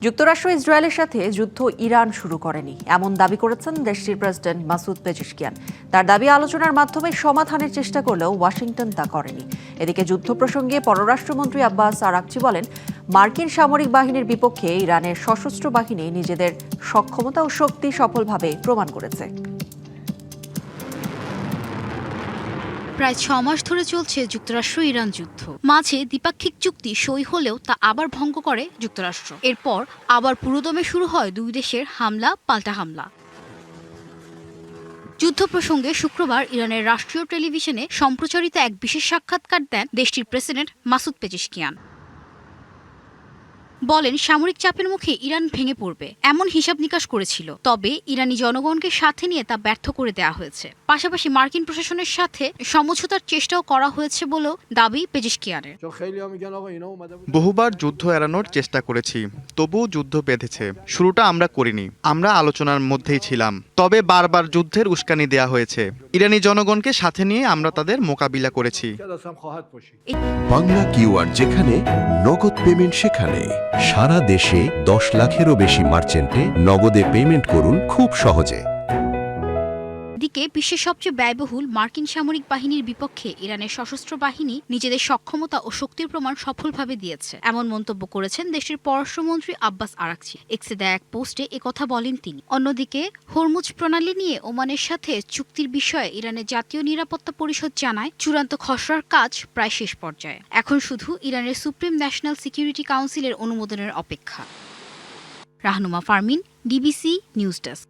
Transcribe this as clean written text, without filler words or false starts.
যুক্তরাষ্ট্র ইসরায়েলের সাথে যুদ্ধ ইরান শুরু করেনি এমন দাবি করেছেন দেশটির প্রেসিডেন্ট মাসুদ পেজিশকিয়ান। তার দাবি আলোচনার মাধ্যমে সমাধানের চেষ্টা করলেও ওয়াশিংটন তা করেনি। এদিকে যুদ্ধ প্রসঙ্গে পররাষ্ট্রমন্ত্রী আব্বাস আরাকচি বলেন, মার্কিন সামরিক বাহিনীর বিপক্ষে ইরানের সশস্ত্র বাহিনী নিজেদের সক্ষমতা ও শক্তি সফলভাবে প্রমাণ করেছে। প্রায় 6 মাস ধরে চলছে যুক্তরাষ্ট্র ইরান যুদ্ধ। মাঝে দ্বিপাক্ষিক চুক্তি সই হলেও তা আবার ভঙ্গ করে যুক্তরাষ্ট্র। এরপর আবার পুরোদমে শুরু হয় দুই দেশের হামলা পাল্টা হামলা। যুদ্ধ প্রসঙ্গে শুক্রবার ইরানের রাষ্ট্রীয় টেলিভিশনে সম্প্রচারিত এক বিশেষ সাক্ষাৎকার দেন দেশটির প্রেসিডেন্ট মাসুদ পেজিশকিয়ান। বলেন, সামরিক চাপের মুখে ইরান ভেঙে পড়বে এমন হিসাব নিকাশ করেছিল, তবে ইরানি জনগণকে সাথে নিয়ে তা ব্যর্থ করে দেওয়া হয়েছে। পাশাপাশি মার্কিন প্রশাসনের সাথে সমঝোতার চেষ্টাও করা হয়েছে বলেও দাবি পেজিশকিয়ানের। বহুবার যুদ্ধ এড়ানোর চেষ্টা করেছি, তবুও যুদ্ধ বেঁধেছে। শুরুটা আমরা করিনি, আমরা আলোচনার মধ্যেই ছিলাম, তবে বারবার যুদ্ধের উস্কানি দেয়া হয়েছে। ইরানি জনগণকে সাথে নিয়ে আমরা তাদের মোকাবিলা করেছি। বাংলা কিউআর, যেখানে নগদ পেমেন্ট সেখানে। সারা দেশে 10 লাখেরও বেশি মার্চেন্টে নগদে পেমেন্ট করুন খুব সহজে। দিকে বিশ্বের সবচেয়ে ব্যয়বহুল মার্কিন সামরিক বাহিনীর বিপক্ষে ইরানের সশস্ত্র বাহিনী নিজেদের সক্ষমতা ও শক্তির প্রমাণ সফলভাবে দিয়েছে এমন মন্তব্য করেছেন দেশটির পররাষ্ট্রমন্ত্রী আব্বাস আরাকচি। এক্সে দেয়া এক পোস্টে একথা বলেন তিনি। অন্যদিকে হরমুজ প্রণালী নিয়ে ওমানের সাথে চুক্তির বিষয়ে ইরানের জাতীয় নিরাপত্তা পরিষদ জানায়, চূড়ান্ত খসড়ার কাজ প্রায় শেষ পর্যায়ে। এখন শুধু ইরানের সুপ্রিম ন্যাশনাল সিকিউরিটি কাউন্সিলের অনুমোদনের অপেক্ষা। Rahnuma Fermin, DBC news desk.